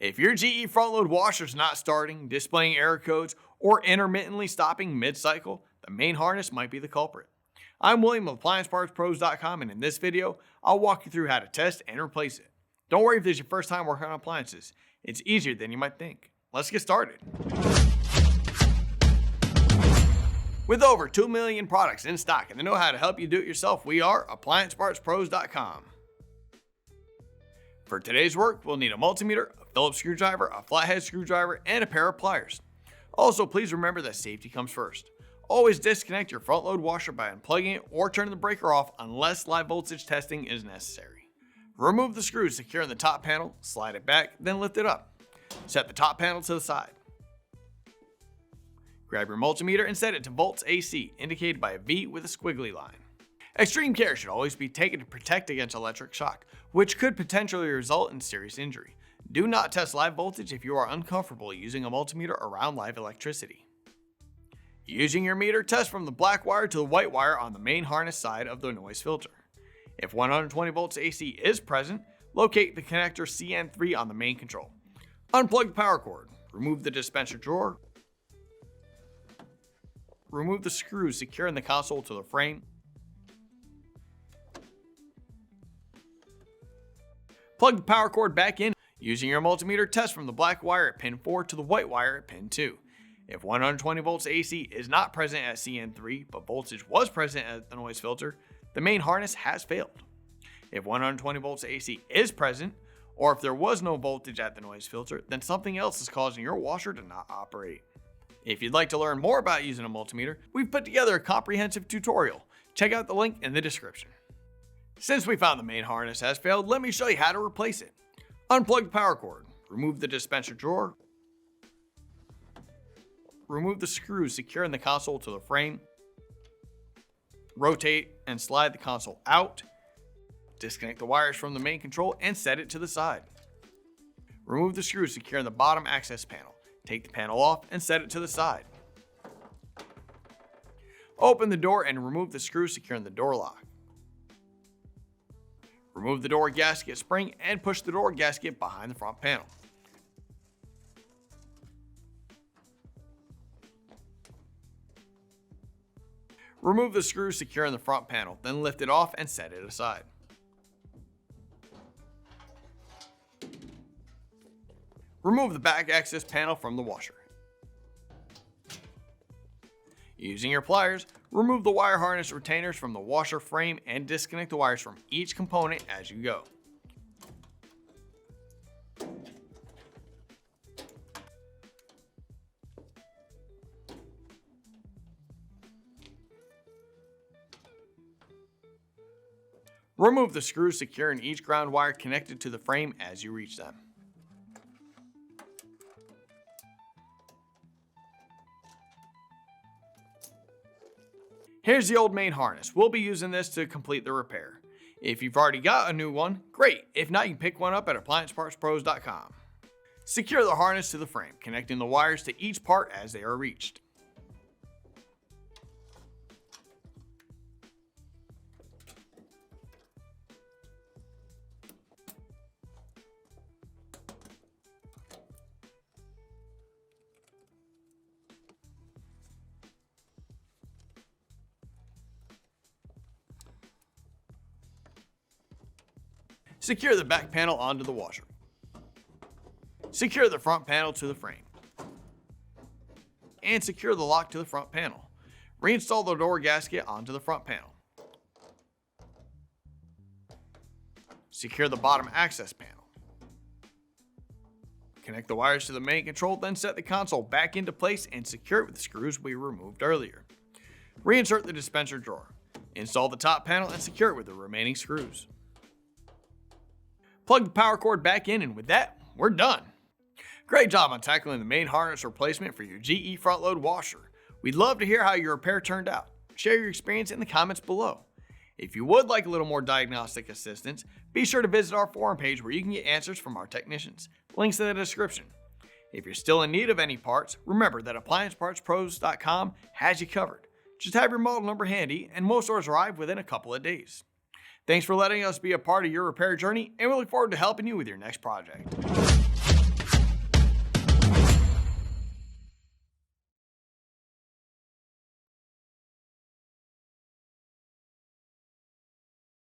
If your GE front load washer is not starting, displaying error codes, or intermittently stopping mid-cycle, the main harness might be the culprit. I'm William of AppliancePartsPros.com, and in this video, I'll walk you through how to test and replace it. Don't worry if this is your first time working on appliances. It's easier than you might think. Let's get started. With over 2 million products in stock and the know-how to help you do it yourself, we are AppliancePartsPros.com. For today's work, we'll need a multimeter, a Phillips screwdriver, a flathead screwdriver, and a pair of pliers. Also, please remember that safety comes first. Always disconnect your front load washer by unplugging it or turning the breaker off unless live voltage testing is necessary. Remove the screws securing the top panel, slide it back, then lift it up. Set the top panel to the side. Grab your multimeter and set it to volts AC, indicated by a V with a squiggly line. Extreme care should always be taken to protect against electric shock, which could potentially result in serious injury. Do not test live voltage if you are uncomfortable using a multimeter around live electricity. Using your meter, test from the black wire to the white wire on the main harness side of the noise filter. If 120 volts AC is present, locate the connector CN3 on the main control. Unplug the power cord, remove the dispenser drawer, remove the screws securing the console to the frame, plug the power cord back in. Using your multimeter, test from the black wire at pin 4 to the white wire at pin 2. If 120 volts AC is not present at CN3, but voltage was present at the noise filter, the main harness has failed. If 120 volts AC is present, or if there was no voltage at the noise filter, then something else is causing your washer to not operate. If you'd like to learn more about using a multimeter, we've put together a comprehensive tutorial. Check out the link in the description. Since we found the main harness has failed, let me show you how to replace it. Unplug the power cord, remove the dispenser drawer, remove the screws securing the console to the frame, rotate and slide the console out, disconnect the wires from the main control and set it to the side. Remove the screws securing the bottom access panel, take the panel off and set it to the side. Open the door and remove the screws securing the door lock. Remove the door gasket spring and push the door gasket behind the front panel. Remove the screws securing the front panel, then lift it off and set it aside. Remove the back access panel from the washer. Using your pliers, remove the wire harness retainers from the washer frame and disconnect the wires from each component as you go. Remove the screws securing each ground wire connected to the frame as you reach them. Here's the old main harness. We'll be using this to complete the repair. If you've already got a new one, great. If not, you can pick one up at AppliancePartsPros.com. Secure the harness to the frame, connecting the wires to each part as they are reached. Secure the back panel onto the washer. Secure the front panel to the frame. And secure the lock to the front panel. Reinstall the door gasket onto the front panel. Secure the bottom access panel. Connect the wires to the main control, then set the console back into place and secure it with the screws we removed earlier. Reinsert the dispenser drawer. Install the top panel and secure it with the remaining screws. Plug the power cord back in, and with that, we're done. Great job on tackling the main harness replacement for your GE front load washer. We'd love to hear how your repair turned out. Share your experience in the comments below. If you would like a little more diagnostic assistance, be sure to visit our forum page where you can get answers from our technicians. Links in the description. If you're still in need of any parts, remember that AppliancePartsPros.com has you covered. Just have your model number handy, and most orders arrive within a couple of days. Thanks for letting us be a part of your repair journey, and we look forward to helping you with your next project.